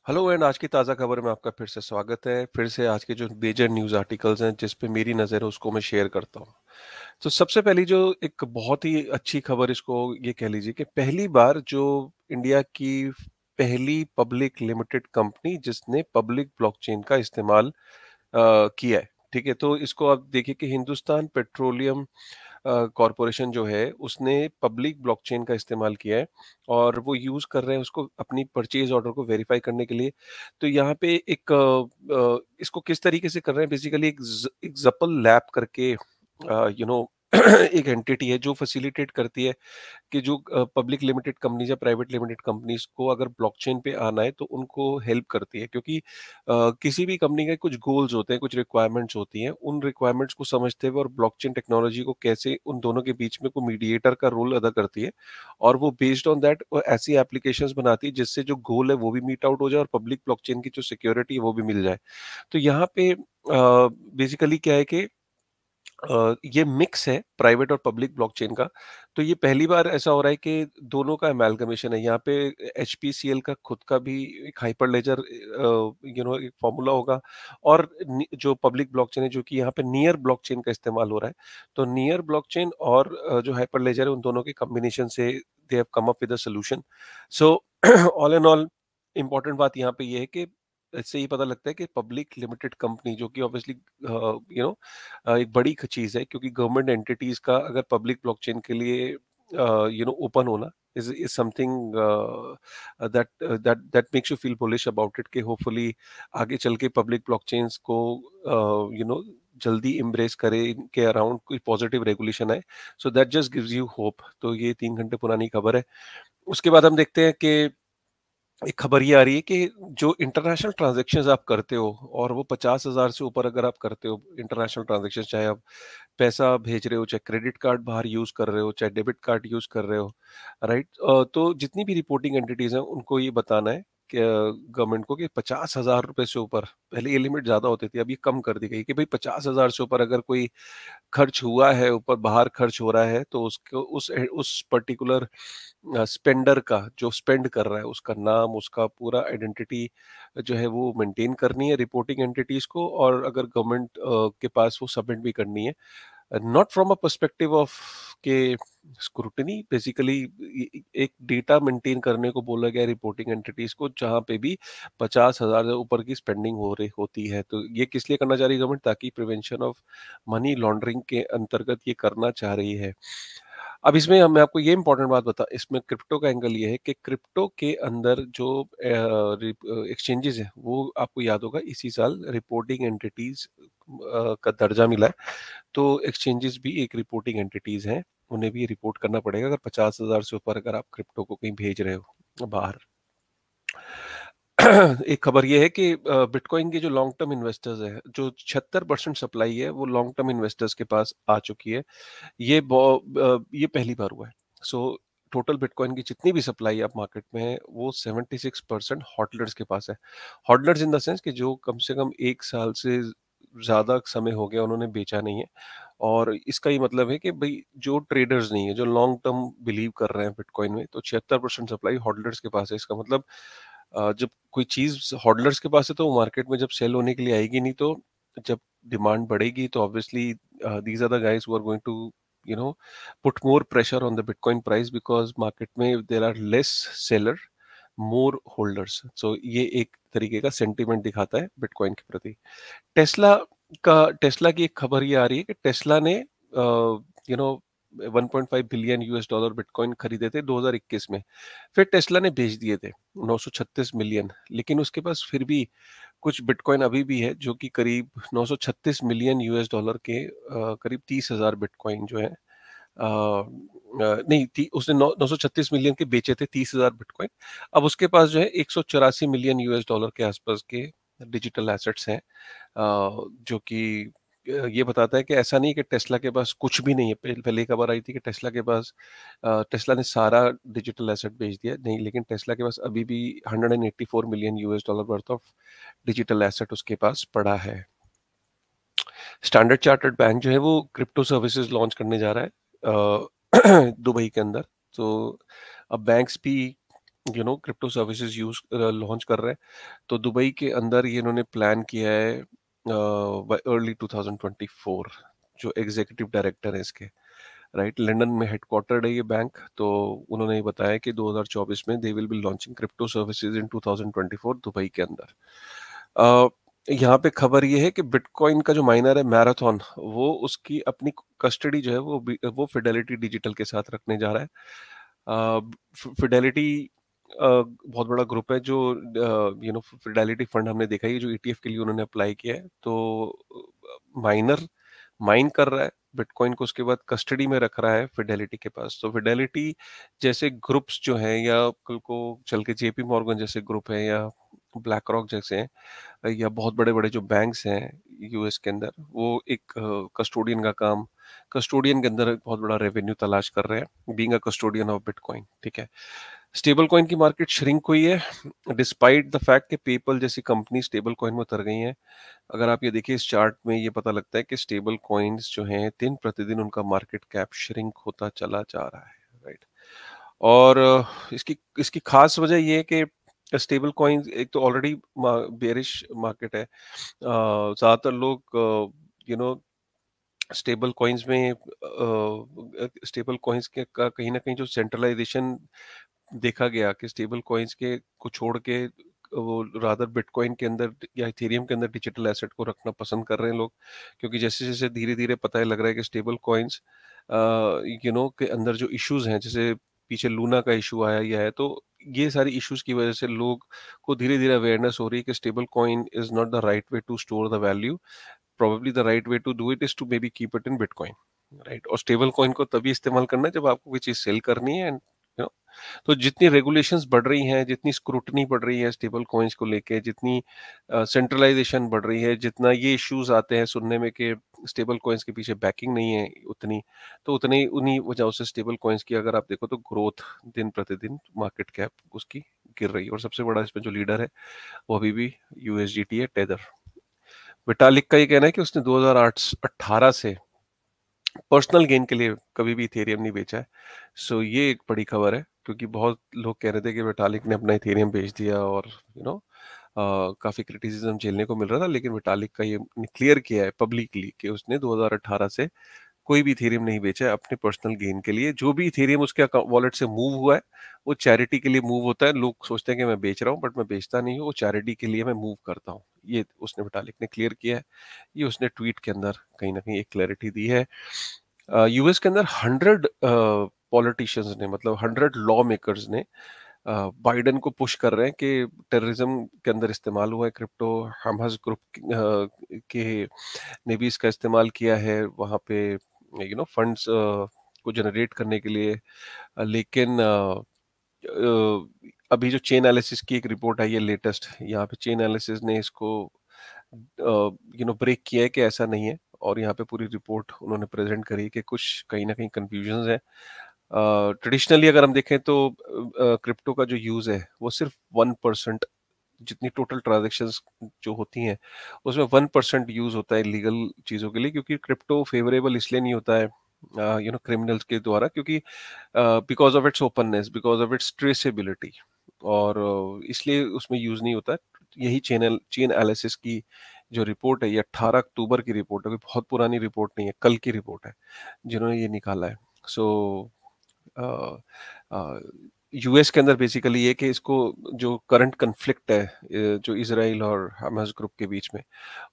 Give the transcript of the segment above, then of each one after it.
Hello and आज की ताज़ा खबर में आपका फिर से स्वागत है। फिर से आज के जो मेजर न्यूज़ आर्टिकल्स हैं जिस पे मेरी नज़र है उसको मैं शेयर करता हूँ। तो सबसे पहली जो एक बहुत ही अच्छी खबर इसको ये कह लीजिए कि पहली बार जो इंडिया की पहली पब्लिक लिमिटेड कंपनी जिसने पब्लिक ब्लॉकचेन का इस्तेमाल किया है। ठीक है, तो इसको आप देखिए कि हिंदुस्तान पेट्रोलियम कॉरपोरेशन जो है उसने पब्लिक ब्लॉकचेन का इस्तेमाल किया है और वो यूज़ कर रहे हैं उसको अपनी परचेज ऑर्डर को वेरीफाई करने के लिए। तो यहाँ पे एक इसको किस तरीके से कर रहे हैं, बेसिकली एक जपल लैब करके एक एंटिटी है जो फैसिलिटेट करती है कि जो पब्लिक लिमिटेड कंपनीज या प्राइवेट लिमिटेड कंपनीज को अगर ब्लॉकचेन पे आना है तो उनको हेल्प करती है, क्योंकि किसी भी कंपनी के कुछ गोल्स होते हैं, कुछ रिक्वायरमेंट्स होती हैं, उन रिक्वायरमेंट्स को समझते हुए और ब्लॉकचेन टेक्नोलॉजी को कैसे उन दोनों के बीच में कोई मीडिएटर का रोल अदा करती है और वो बेस्ड ऑन दैट ऐसी एप्लीकेशंस बनाती है जिससे जो गोल है वो भी मीट आउट हो जाए और पब्लिक ब्लॉकचेन की जो सिक्योरिटी है वो भी मिल जाए। तो यहाँ पे बेसिकली क्या है कि ये मिक्स है प्राइवेट और पब्लिक ब्लॉकचेन का। तो ये पहली बार ऐसा हो रहा है कि दोनों का अमाल्गमेशन है। यहाँ पे एचपीसीएल का खुद का भी एक हाइपरलेजर एक फॉर्मूला होगा और जो पब्लिक ब्लॉकचेन है जो कि यहाँ पे नियर ब्लॉकचेन का इस्तेमाल हो रहा है। तो नियर ब्लॉकचेन और जो हाइपरलेजर है उन दोनों के कॉम्बिनेशन से they have come up with a solution. So all in all important बात यहाँ पे ये है कि इससे ये पता लगता है कि पब्लिक लिमिटेड कंपनी जो कि ऑब्वियसली एक बड़ी चीज़ है, क्योंकि गवर्नमेंट एंटिटीज का अगर पब्लिक ब्लॉकचेन के लिए ओपन होना is something that that makes you feel bullish about it कि होपफुली आगे चल के पब्लिक ब्लॉकचेन्स को जल्दी इम्ब्रेस करे, इनके अराउंड कोई पॉजिटिव रेगुलेशन आए। So that just gives you hope. तो ये 3 घंटे पुरानी खबर है। उसके बाद हम देखते हैं कि एक खबर ये आ रही है कि जो इंटरनेशनल ट्रांजैक्शंस आप करते हो और वो 50,000 से ऊपर अगर आप करते हो इंटरनेशनल ट्रांजैक्शन, चाहे आप पैसा भेज रहे हो, चाहे क्रेडिट कार्ड बाहर यूज कर रहे हो, चाहे डेबिट कार्ड यूज कर रहे हो, राइट, तो जितनी भी रिपोर्टिंग एंटिटीज हैं उनको ये बताना है कि गवर्नमेंट को कि 50,000 रुपए से ऊपर, पहले ये लिमिट ज्यादा होती थी, अब ये कम कर दी गई कि भाई 50,000 से ऊपर अगर कोई खर्च हुआ है, ऊपर बाहर खर्च हो रहा है, तो उसको उस पर्टिकुलर स्पेंडर का जो स्पेंड कर रहा है उसका नाम, उसका पूरा आइडेंटिटी जो है वो मेंटेन करनी है रिपोर्टिंग एंटिटीज को, और अगर गवर्नमेंट के पास वो सबमिट भी करनी है। Not from a perspective of के स्क्रूटनी, बेसिकली एक डेटा मेंटेन करने को बोला गया रिपोर्टिंग एंटिटीज को जहां पे भी 50,000 से ऊपर की स्पेंडिंग हो रही होती है। तो ये किस लिए करना चाह रही है गवर्नमेंट? ताकि प्रिवेंशन ऑफ मनी लॉन्ड्रिंग के अंतर्गत ये करना चाह रही है। अब इसमें मैं आपको ये इंपॉर्टेंट बात बता, इसमें क्रिप्टो का एंगल ये है कि क्रिप्टो के अंदर जो एक्सचेंजेस है वो आपको याद होगा इसी साल रिपोर्टिंग एंटिटीज का दर्जा मिला है। तो एक्सचेंजेस भी एक रिपोर्टिंग एंटिटीज हैं, उन्हें भी रिपोर्ट करना पड़ेगा अगर 50,000 से ऊपर अगर आप क्रिप्टो को कहीं भेज रहे हो बाहर। एक खबर ये है कि बिटकॉइन के जो लॉन्ग टर्म इन्वेस्टर्स हैं, जो 76% सप्लाई है वो लॉन्ग टर्म इन्वेस्टर्स के पास आ चुकी है। ये पहली बार हुआ है। सो टोटल बिटकॉइन की जितनी भी सप्लाई आप मार्केट में है वो 76% हॉटलर्स के पास है। हॉटलर्स इन द सेंस कि जो कम से कम 1 साल से ज़्यादा समय हो गया उन्होंने बेचा नहीं है। और इसका ये मतलब है कि भाई जो ट्रेडर्स नहीं है, जो लॉन्ग टर्म बिलीव कर रहे हैं बिटकॉइन में, तो 76% सप्लाई हॉटलर्स के पास है। इसका मतलब जब कोई चीज़ हॉडलर्स के पास है तो वो मार्केट में जब सेल होने के लिए आएगी नहीं, तो जब डिमांड बढ़ेगी तो obviously these are the guys who are going to you know put more pressure on the bitcoin price, because market में there are less seller, more holders. So ये एक तरीके का सेंटिमेंट दिखाता है बिटकॉइन के प्रति। टेस्ला की एक खबर ये आ रही है कि टेस्ला ने 1.5 बिलियन यूएस डॉलर बिटकॉइन खरीदे थे 2021 में। फिर टेस्ला ने बेच दिए थे 936 मिलियन, लेकिन उसके पास फिर भी कुछ बिटकॉइन अभी भी है जो कि करीब 936 मिलियन यूएस डॉलर के करीब 30,000 बिटकॉइन जो है नहीं थी, उसने 936 मिलियन के बेचे थे 30,000 बिटकॉइन। अब उसके पास जो है 184 मिलियन यूएस डॉलर के आसपास के डिजिटल एसेट्स हैं, जो कि ये बताता है कि ऐसा नहीं है कि टेस्ला के पास कुछ भी नहीं है। पहले एक खबर आई थी कि टेस्ला के पास टेस्ला ने सारा डिजिटल एसेट बेच दिया, नहीं, लेकिन टेस्ला के पास अभी भी 184 million US dollar worth of digital asset उसके पास पड़ा है। स्टैंडर्ड चार्टर्ड बैंक जो है वो क्रिप्टो सर्विसेज लॉन्च करने जा रहा है दुबई के अंदर। तो अब बैंक्स भी क्रिप्टो सर्विसेज लॉन्च कर रहे हैं। तो दुबई के अंदर ये इन्होंने प्लान किया है अर्ली 2024। जो एग्जीक्यूटिव डायरेक्टर है इसके, राइट, लंदन में हेडक्वार्टर्ड है ये बैंक। तो उन्होंने ये बताया कि 2024 में they will be launching crypto services in 2024 Dubai के अंदर। अ, यहाँ पे खबर ये है कि बिटकॉइन का जो माइनर है मैराथन, वो उसकी अपनी कस्टडी जो है वो फिडेलिटी डिजिटल के साथ रखने जा रहा है। फिडेलिटी बहुत बड़ा ग्रुप है जो फिडेलिटी फंड हमने देखा है, जो ईटीएफ के लिए उन्होंने अप्लाई किया है। तो माइनर माइन कर रहा है बिटकॉइन को, उसके बाद कस्टडी में रख रहा है फिडेलिटी के पास। तो फिडेलिटी जैसे ग्रुप्स जो हैं, या कल को चल के जेपी मॉर्गन जैसे ग्रुप है, या ब्लैक रॉक जैसे हैं, या बहुत बड़े बड़े जो बैंक्स हैं यूएस के अंदर, वो एक कस्टोडियन का काम, कस्टोडियन के अंदर एक बहुत बड़ा रेवेन्यू तलाश कर रहे हैं, being a custodian of bitcoin. ठीक है। स्टेबल कॉइन की मार्केट श्रिंक हुई है डिस्पाइट द फैक्ट कि पेपल जैसी कंपनी स्टेबल कॉइन में उतर गई हैं। अगर आप ये देखिए इस चार्ट में, ये पता लगता है कि स्टेबल कॉइन्स जो हैं दिन प्रतिदिन उनका मार्केट कैप श्रिंक होता चला जा रहा है, राइट। और इसकी इसकी खास वजह ये है कि स्टेबल कॉइन्स एक तो ऑलरेडी बेरिश मार्केट है। ज़्यादातर लोग स्टेबल कॉइन्स में स्टेबल कॉइन्स के का कहीं ना कहीं जो सेंट्रलाइजेशन देखा गया कि स्टेबल कॉइन्स के को छोड़ के वो रादर बिटकॉइन के अंदर या इथेरियम के अंदर डिजिटल एसेट को रखना पसंद कर रहे हैं लोग। क्योंकि जैसे जैसे धीरे धीरे पता लग रहा है कि स्टेबल कॉइन्स के अंदर जो इश्यूज हैं, जैसे पीछे लूना का इशू आया या है, तो ये सारी इश्यूज की वजह से लोग को धीरे धीरे अवेयरनेस हो रही है कि stable coin is not the right way to store the value. Probably the right way to do it is to may be keep it in bitcoin, right. और स्टेबल कॉइन को तभी इस्तेमाल करना है जब आपको कोई चीज सेल करनी है, एंड तो जितनी रेगुलेशंस बढ़ रही हैं, जितनी स्क्रूटनी बढ़ रही है स्टेबल कॉइन्स को लेके, जितनी सेंट्रलाइजेशन बढ़ रही है, जितना ये इश्यूज आते हैं सुनने में कि स्टेबल कॉइन्स के पीछे बैकिंग नहीं है उतनी, तो उतनी उन्हीं वजह से स्टेबल कॉइन्स की अगर आप देखो तो ग्रोथ दिन प्रतिदिन मार्केट कैप उसकी गिर रही है। और सबसे बड़ा इसमें जो लीडर है वो अभी भी यूएसडीटी है, टेदर। विटालिक का ये कहना है कि उसने 2018 से पर्सनल गेन के लिए कभी भी इथेरियम नहीं बेचा है। सो ये एक बड़ी खबर है, क्योंकि बहुत लोग कह रहे थे कि विटालिक ने अपना इथेरियम बेच दिया, और काफी क्रिटिसिज्म झेलने को मिल रहा था। लेकिन विटालिक का ये क्लियर किया है पब्लिकली कि उसने 2018 से कोई भी इथेरियम नहीं बेचा है अपने पर्सनल गेन के लिए। जो भी इथेरियम उसके वॉलेट से मूव हुआ है वो चैरिटी के लिए मूव होता है। लोग सोचते हैं कि मैं बेच रहा हूँ, बट मैं बेचता नहीं हूँ, वो चैरिटी के लिए मैं मूव करता हूँ। ये उसने विटालिक ने क्लियर किया है। ये उसने ट्वीट के अंदर कहीं ना कहीं एक क्लैरिटी दी है। यूएस के अंदर 100 पॉलिटिशियंस ने, मतलब 100 लॉ मेकर्स ने बाइडेन को पुश कर रहे हैं कि टेररिज्म के अंदर इस्तेमाल हुआ है क्रिप्टो। हमास ग्रुप के ने भी इसका इस्तेमाल किया है वहाँ पे, फंड्स को जनरेट करने के लिए। लेकिन अभी जो चेन एनालिसिस की एक रिपोर्ट आई है लेटेस्ट, यहाँ पे चेन एनालिसिस ने इसको ब्रेक किया है कि ऐसा नहीं है। और यहाँ पे पूरी रिपोर्ट उन्होंने प्रेजेंट करी कि कुछ कहीं ना कहीं कंफ्यूजन है। ट्रेडिशनली अगर हम देखें तो क्रिप्टो का जो यूज है वो सिर्फ 1%, जितनी टोटल ट्रांजेक्शन्स जो होती हैं उसमें 1% यूज होता है लीगल चीजों के लिए। क्योंकि क्रिप्टो फेवरेबल इसलिए नहीं होता है क्रिमिनल्स के द्वारा, क्योंकि because of its openness, because of its traceability, और इसलिए उसमें यूज नहीं होता है। यही चेन एनालिसिस की जो रिपोर्ट है, ये 18 अक्टूबर की रिपोर्ट है, कोई बहुत पुरानी रिपोर्ट नहीं है, कल की रिपोर्ट है जिन्होंने ये निकाला है। सो यूएस के अंदर बेसिकली ये कि इसको जो करंट कन्फ्लिक्ट है जो इसराइल और हमास ग्रुप के बीच में,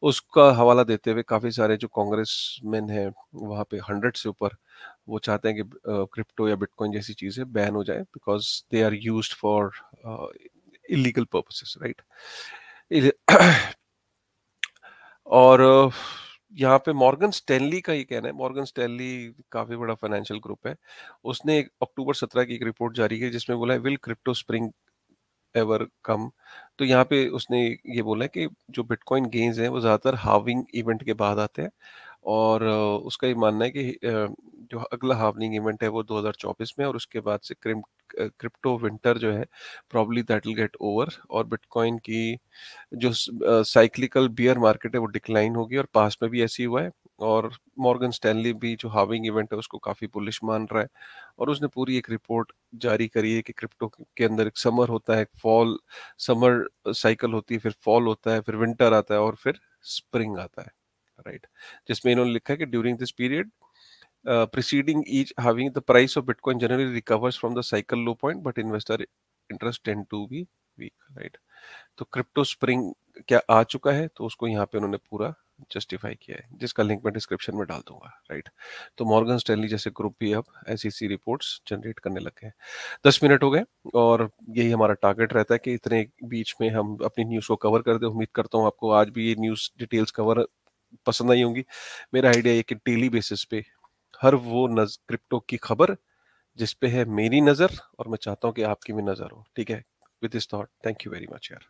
उसका हवाला देते हुए काफ़ी सारे जो कांग्रेसमैन हैं वहाँ पे 100 से ऊपर, वो चाहते हैं कि क्रिप्टो या बिटकॉइन जैसी चीज़ें बैन हो जाए, because they are used for illegal purposes, right. और यहाँ पे मॉर्गन स्टैनली का ये कहना है, मॉर्गन स्टैनली काफी बड़ा फाइनेंशियल ग्रुप है। उसने अक्टूबर 17 की एक रिपोर्ट जारी की जिसमें बोला है will crypto spring ever come. तो यहाँ पे उसने ये बोला है कि जो बिटकॉइन गेन्स हैं वो ज्यादातर हार्विंग इवेंट के बाद आते हैं। और उसका ये मानना है कि जो अगला हार्वनिंग इवेंट है वो 2024 में, और उसके बाद से क्रिप्टो विंटर जो है probably that will get over, और बिटकॉइन की जो साइक्लिकल बियर मार्केट है वो डिक्लाइन होगी, और पास्ट में भी ऐसी हुआ है। और मॉर्गन स्टैनली भी जो हार्विंग इवेंट है उसको काफ़ी बुलिश मान रहा है, और उसने पूरी एक रिपोर्ट जारी करी है कि क्रिप्टो के अंदर एक समर होता है, एक फॉल, समर साइकिल होती है, फिर फॉल होता है, फिर विंटर आता है और फिर स्प्रिंग आता है, राइट। जिसमें इन्होंने लिखा है कि during this period preceding each halving, the price of Bitcoin generally recovers from the cycle low point, but investor interest tend to be weak, right? तो क्रिप्टो स्प्रिंग क्या आ चुका है, तो उसको यहाँ पे उन्होंने पूरा जस्टिफाई किया है, जिसका लिंक मैं डिस्क्रिप्शन में डाल दूंगा, राइट। तो मॉर्गन स्टैनली जैसे ग्रुप भी अब ऐसी रिपोर्ट्स जनरेट करने लगे हैं। 10 मिनट हो गए, और यही हमारा टारगेट रहता है कि इतने बीच में हम अपनी न्यूज़ को कवर कर दें। उम्मीद करता हूँ आपको आज भी ये न्यूज़ डिटेल्स कवर पसंद आई होंगी। मेरा आइडिया है कि डेली बेसिस पे हर वो क्रिप्टो की खबर जिस पे है मेरी नज़र, और मैं चाहता हूँ कि आपकी भी नज़र हो, ठीक है। With this thought, thank you very much यार।